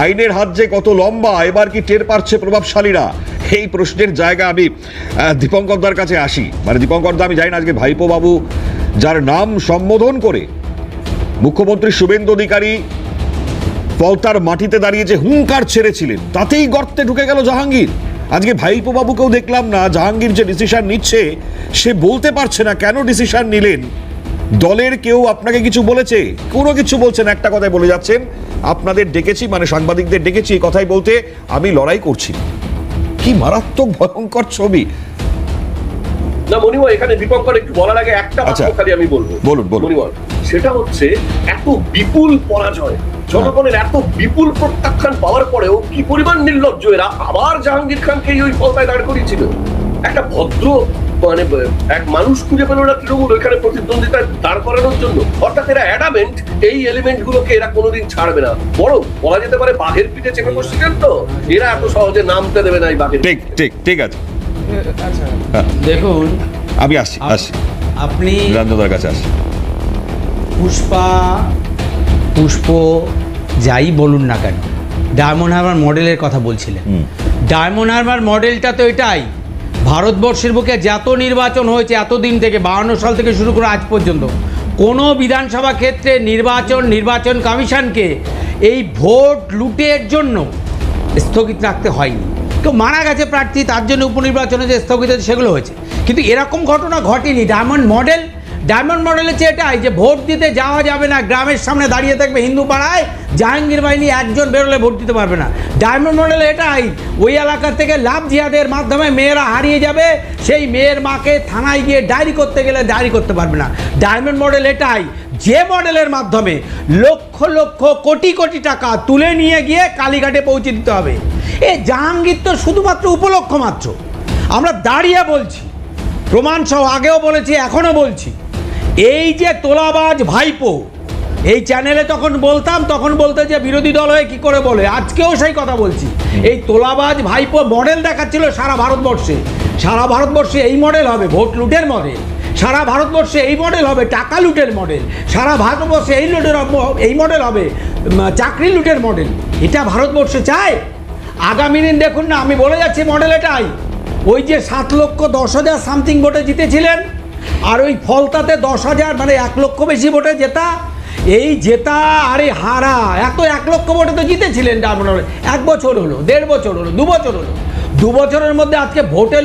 আইনের হাত যে কত লম্বা এবার কি টের পাচ্ছে প্রভাবশালীরা, এই প্রশ্নের জায়গা আমি দীপঙ্কর দার কাছে আসি। মানে দীপঙ্কর দা, আমি জানি না আজকে ভাইপো বাবু যার নাম সম্বোধন করে মুখ্যমন্ত্রী শুভেন্দু অধিকারী পলতার মাটিতে দাঁড়িয়ে যে হুঙ্কার ছেড়েছিলেন, তাতেই গর্তে ঢুকে গেল জাহাঙ্গীর। আজকে ভাইপো বাবুকেও দেখলাম না, জাহাঙ্গীর যে ডিসিশন নিচ্ছে সে বলতে পারছে না কেন ডিসিশন নিলেন। দলের কেউ আপনাকে কিছু বলেছে? কোনো কিছু বলছেন, একটা কথাই বলে যাচ্ছেন, আপনাদের ডেকেছি, মানে সাংবাদিকদের ডেকেছি এই কথাই বলতে, আমি লড়াই করছি। কি মারাত্মক ভয়ঙ্কর ছবি। না মনিমা, এখানে দীপঙ্কর একটু বলার আগে একটা বাক্য খালি আমি বলবো। বলুন বলুন। মনিমা, সেটা হচ্ছে এত বিপুল পরাজয়, জনগণের এত বিপুল প্রত্যাখ্যান পাওয়ার পরেও কি পরিমাণ নির্লজ্জ এরা আবার জাহাঙ্গীর খানকে ওই পলতায় দাঁড় করিয়েছিল। একটা ভদ্র মানে এক মানুষ খুঁজে পেল না তৃণমূল ওইখানে প্রতিদ্বন্দ্বিতায় দাঁড় করানোর জন্য। অর্থাৎ এরা অ্যাডামেন্ট এই এলিমেন্ট গুলোকে এরা কোনোদিন ছাড়বে না, বরং বলা যেতে পারে বাঘের পিঠে চেপে বসছিলেন, তো এরা এত সহজে নামতে দেবে না এই বাঘের। ঠিক ঠিক ঠিক আছে। আচ্ছা দেখুন, আমি আসছি আপনি রাজনদার কাছে আসি। পুষ্প যাই বলুন না কেন, ডায়মন্ড হারবার মডেলের কথা বলছিলেন। ডায়মন্ড হারবার মডেলটা তো এটাই, ভারতবর্ষের বুকে যত নির্বাচন হয়েছে এতদিন থেকে 52 সাল থেকে শুরু করে আজ পর্যন্ত কোনো বিধানসভা ক্ষেত্রে নির্বাচন কমিশনকে এই ভোট লুটের জন্য স্থগিত রাখতে হয়নি। কেউ মারা গেছে প্রার্থী, তার জন্য উপনির্বাচনে যে স্থগিত হয়েছে সেগুলো হয়েছে, কিন্তু এরকম ঘটনা ঘটেনি। ডায়মন্ড মডেলের চেয়ে এটাই যে ভোট দিতে যাওয়া যাবে না, গ্রামের সামনে দাঁড়িয়ে থাকবে হিন্দু পাড়ায়, জাহাঙ্গীর বাহিনী একজন বেরোলে ভোট দিতে পারবে না। ডায়মন্ড মডেলে এটাই, ওই এলাকা থেকে লাভ জিহাদের মাধ্যমে মেয়েরা হারিয়ে যাবে, সেই মেয়ের মাকে থানায় গিয়ে ডায়েরি করতে গেলে ডায়েরি করতে পারবে না। ডায়মন্ড মডেল এটাই, যে মডেলের মাধ্যমে লক্ষ লক্ষ কোটি কোটি টাকা তুলে নিয়ে গিয়ে কালীঘাটে পৌঁছে দিতে হবে। এই জাহাঙ্গীর তো শুধুমাত্র উপলক্ষ মাত্র। আমরা দাঁড়িয়ে বলছি, প্রমাণ সহ আগেও বলেছি এখনও বলছি, এই যে তোলাবাজ ভাইপো, এই চ্যানেলে তখন বলতাম, তখন বলতে যে বিরোধী দল হয়ে কী করে বলে, আজকেও সেই কথা বলছি। এই তোলাবাজ ভাইপো মডেল দেখাচ্ছিল সারা ভারতবর্ষে এই মডেল হবে ভোট লুটের মডেল, সারা ভারতবর্ষে এই মডেল হবে টাকা লুটের মডেল, সারা ভারতবর্ষে এই মডেল হবে চাকরি লুটের মডেল। এটা ভারতবর্ষে চায়? আগামী দিন দেখুন না, আমি বলে যাচ্ছি মডেল এটাই। ওই যে 7,10,000 সামথিং ভোটে জিতেছিলেন, আর ওই ফলতাতে 10,000 মানে 1 লক্ষ বেশি ভোটে জেতা, এই জেতা আরে হারা, এত 1 লক্ষ ভোটে তো জিতেছিলেন ডায়মন্ড। 1 বছর হলো, 1.5 বছর হলো, 2 বছর হলো, 2 বছরের মধ্যে আজকে ভোটে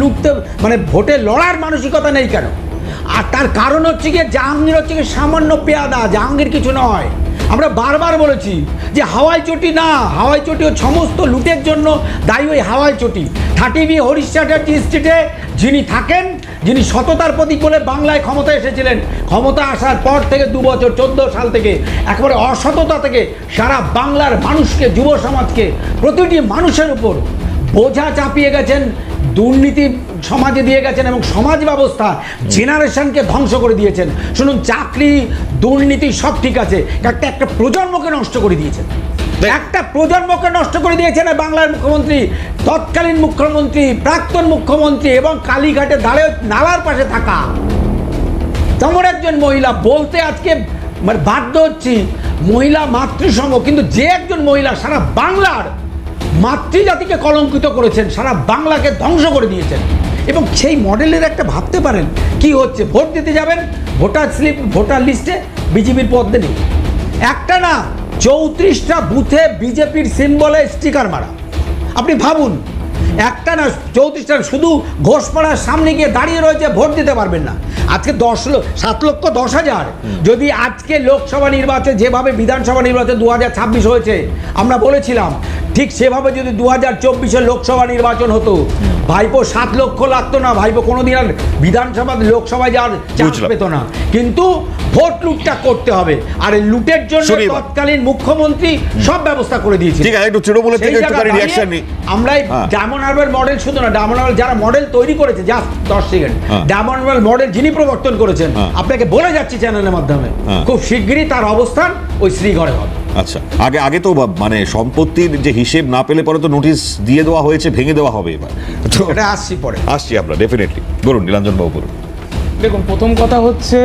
লুটতে মানে ভোটে লড়ার মানসিকতা নেই কেন? আর তার কারণ হচ্ছে গিয়ে জাহাঙ্গীর হচ্ছে গিয়ে সামান্য পেয়াদা, জাহাঙ্গীর কিছু নয়। আমরা বারবার বলেছি যে হাওয়াই চটি না, হাওয়াই চটি ও সমস্ত লুটের জন্য দায়ী ওই হাওয়াই চটি। 30B হরিশ চ্যাটার্জি স্ট্রিটে যিনি থাকেন, যিনি সততার প্রতীক বলে বাংলায় ক্ষমতায় এসেছিলেন, ক্ষমতা আসার পর থেকে 2 বছর 14 সাল থেকে একেবারে অসততা থেকে সারা বাংলার মানুষকে, যুব সমাজকে, প্রতিটি মানুষের উপর বোঝা চাপিয়ে গেছেন, দুর্নীতি সমাজে দিয়ে গেছেন এবং সমাজ ব্যবস্থা জেনারেশনকে ধ্বংস করে দিয়েছেন। শুনুন, চাকরি দুর্নীতি সব ঠিক আছে, একটা প্রজন্মকে নষ্ট করে দিয়েছেন, একটা প্রজন্মকে নষ্ট করে দিয়েছেন বাংলার মুখ্যমন্ত্রী, তৎকালীন মুখ্যমন্ত্রী, প্রাক্তন মুখ্যমন্ত্রী এবং কালীঘাটে দাঁড়িয়ে নালার পাশে থাকা তেমন একজন মহিলা। বলতে আজকে মানে বাধ্য হচ্ছি, মহিলা মাতৃসংঘ, কিন্তু যে একজন মহিলা সারা বাংলার মাতৃজাতিকে কলঙ্কিত করেছেন, সারা বাংলাকে ধ্বংস করে দিয়েছেন। এবং সেই মডেলের একটা ভাবতে পারেন কি হচ্ছে, ভোট দিতে যাবেন, ভোটার লিস্টে বিজেপির পদ নেই, একটা না 34টা বুথে বিজেপির সিম্বলে স্টিকার মারা। আপনি ভাবুন, একটা না 34টা, শুধু ঘোষপাড়ার সামনে গিয়ে দাঁড়িয়ে রয়েছে, ভোট দিতে পারবেন না। আজকে 7,10,000 যদি আজকে লোকসভা নির্বাচন যেভাবে বিধানসভা নির্বাচন 2026 হয়েছে, আমরা বলেছিলাম ঠিক সেভাবে যদি 2024 লোকসভা নির্বাচন হতো, ভাইপো 7 লক্ষ লাগতো না, ভাইপো কোনোদিন আর বিধানসভা লোকসভায় যাওয়ার চান্স পেত না। কিন্তু ভোট লুটটা করতে হবে, আর এই লুটের জন্য তৎকালীন মুখ্যমন্ত্রী সব ব্যবস্থা করে দিয়েছে। ঠিক আছে, একটু তৃণমূলের থেকে একটুখানি রিঅ্যাকশন নিই। আমরা ডায়মন্ড হারবার মডেল শুধু না, ডায়মন্ড হারবার যারা মডেল তৈরি করেছে, just 10 second, diamond Harbour model যিনি প্রবর্তন করেছেন, আপনাকে বলে যাচ্ছি চ্যানেলের মাধ্যমে, খুব শিগগিরই তার অবস্থান ওই শ্রীঘরে হবে। আচ্ছা, আগে তো মানে সম্পত্তির যে হিসেব না পেলে পরে তো নোটিশ দিয়ে দেওয়া হয়েছে, ভেঙে দেওয়া হবে এবার, তো এটা আসছি আমরা ডেফিনেটলি। বলুন নীলাঞ্জন বাবু, বলুন। দেখুন, প্রথম কথা হচ্ছে,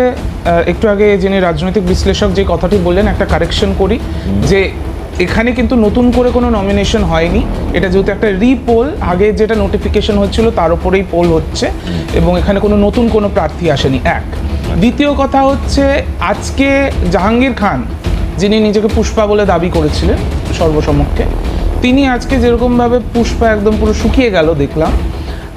একটু আগে যিনি রাজনৈতিক বিশ্লেষক যে কথাটি বললেন, একটা কারেকশন করি, যে এখানে কিন্তু নতুন করে কোনো নমিনেশন হয়নি, এটা যেহেতু একটা রিপোল, আগে যেটা নোটিফিকেশন হচ্ছিল তার উপরেই পোল হচ্ছে, এবং এখানে কোনো নতুন কোনো প্রার্থী আসেনি। এক, দ্বিতীয় কথা হচ্ছে আজকে জাহাঙ্গীর খান, যিনি নিজেকে পুষ্পা বলে দাবি করেছিলেন সর্বসমক্ষে, তিনি আজকে যেরকমভাবে পুষ্পা একদম পুরো শুকিয়ে গেল দেখলাম,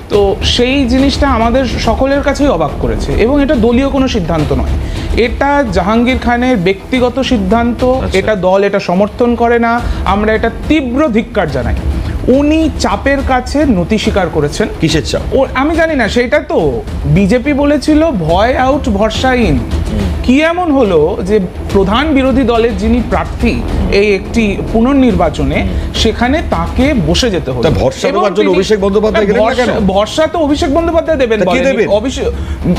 তো সেই জিনিসটা আমাদের সকলের কাছেই অবাক করেছে। এবং এটা দলীয় কোনো সিদ্ধান্ত নয়, এটা জাহাঙ্গীর খানের ব্যক্তিগত সিদ্ধান্ত, এটা দল এটা সমর্থন করে না, আমরা এটা তীব্র ধিক্কার জানাই। উনি চাপের কাছে নতি স্বীকার করেছেন। কিসের চাপ? ও আমি জানি না, সেটা তো বিজেপি বলেছিল ভয় আউট ভরসা ইন। কি এমন হলো যে প্রধান বিরোধী দলের যিনি প্রার্থী এই একটি পুনর্নির্বাচনে, সেখানে তাকে বসে যেতে হলো। তা ভরসা এবং দেওয়ার জন্য তিনি- অভিষেক বন্দ্যোপাধ্যায় গেলেন না কেন? ভরসা তো অভিষেক বন্দ্যোপাধ্যায় দেবেন তা কি বলেনি। দেবেন?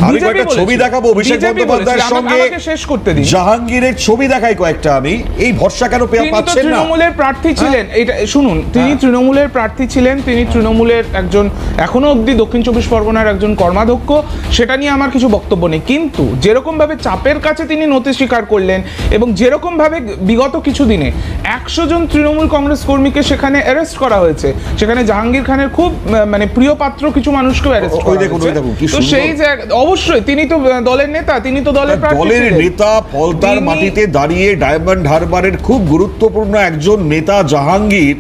আমি কয়েকটা ছবি দেখাবো অভিষেক বন্দ্যোপাধ্যায়ের সঙ্গে, আমাকে শেষ করতে দিন। জাহাঙ্গীরের ছবি দেখাই কয়েকটা আমি। এই ভরসা কেন তিনি তো পাচ্ছেন না? তৃণমূলের প্রার্থী ছিলেন, এটা শুনুন, তিনি তৃণমূলের প্রার্থী ছিলেন, তিনি তৃণমূলের একজন এখনো অবধি দক্ষিণ চব্বিশ পরগনার একজন কর্মাধ্যক্ষ, সেটা নিয়ে আমার কিছু বক্তব্য নেই। কিন্তু যেরকম ভাবে চাপের কাছে তিনি নতি স্বীকার করলেন, এবং যেরকম ভাবে বিগত কিছু দিনে 100 জন তৃণমূল কংগ্রেস কর্মীকে সেখানে অ্যারেস্ট করা হয়েছে, সেখানে জাহাঙ্গীর খানের খুব মানে প্রিয় পাত্র কিছু মানুষকেও অ্যারেস্ট করা দেখুন, হয়েছে। দেখুন, কি তো সুন্দর। সেই জায়গা দলের তিনি তো দলের নেতা, তিনি তো দলের প্রার্থী দলের ছিলেন। নেতা, ফলতার তিনি- মাটিতে দাঁড়িয়ে ডায়মন্ড হারবারের খুব গুরুত্বপূর্ণ একজন নেতা জাহাঙ্গীর,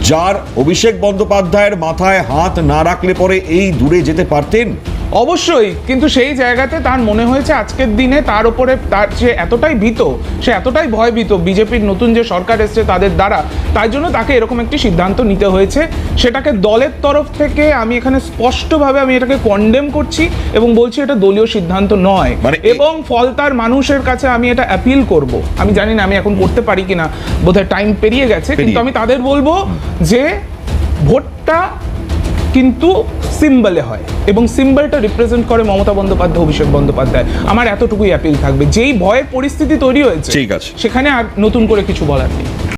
যার অভিষেক বন্দ্যোপাধ্যায়ের মাথায় হাত না রাখলে পরে এই দূরে যেতে পারতেন। অবশ্যই, কিন্তু সেই জায়গাতে তার মনে হয়েছে আজকের দিনে তার উপরে তার সে এতটাই ভীত, সে এতটাই ভয়ভীত বিজেপির নতুন যে সরকার এসছে তাদের দ্বারা, তাই জন্য তাকে এরকম একটি সিদ্ধান্ত নিতে হয়েছে। সেটাকে দলের তরফ থেকে আমি এখানে স্পষ্টভাবে আমি এটাকে কন্ডেম করছি এবং বলছি এটা দলীয় সিদ্ধান্ত নয়। মানে এবং ফলতার মানুষের কাছে আমি এটা অ্যাপিল করব, আমি জানি না আমি এখন করতে পারি কিনা, বোধহয় টাইম পেরিয়ে গেছে, কিন্তু আমি তাদের বলবো যে ভোটটা কিন্তু সিম্বলে হয়, এবং সিম্বলটা রিপ্রেজেন্ট করে মমতা বন্দ্যোপাধ্যায়, অভিষেক বন্দ্যোপাধ্যায়। আমার এতটুকুই অ্যাপিল থাকবে, যেই ভয়ের পরিস্থিতি তৈরি হয়েছে ঠিক আছে। সেখানে আর নতুন করে কিছু বলার নেই।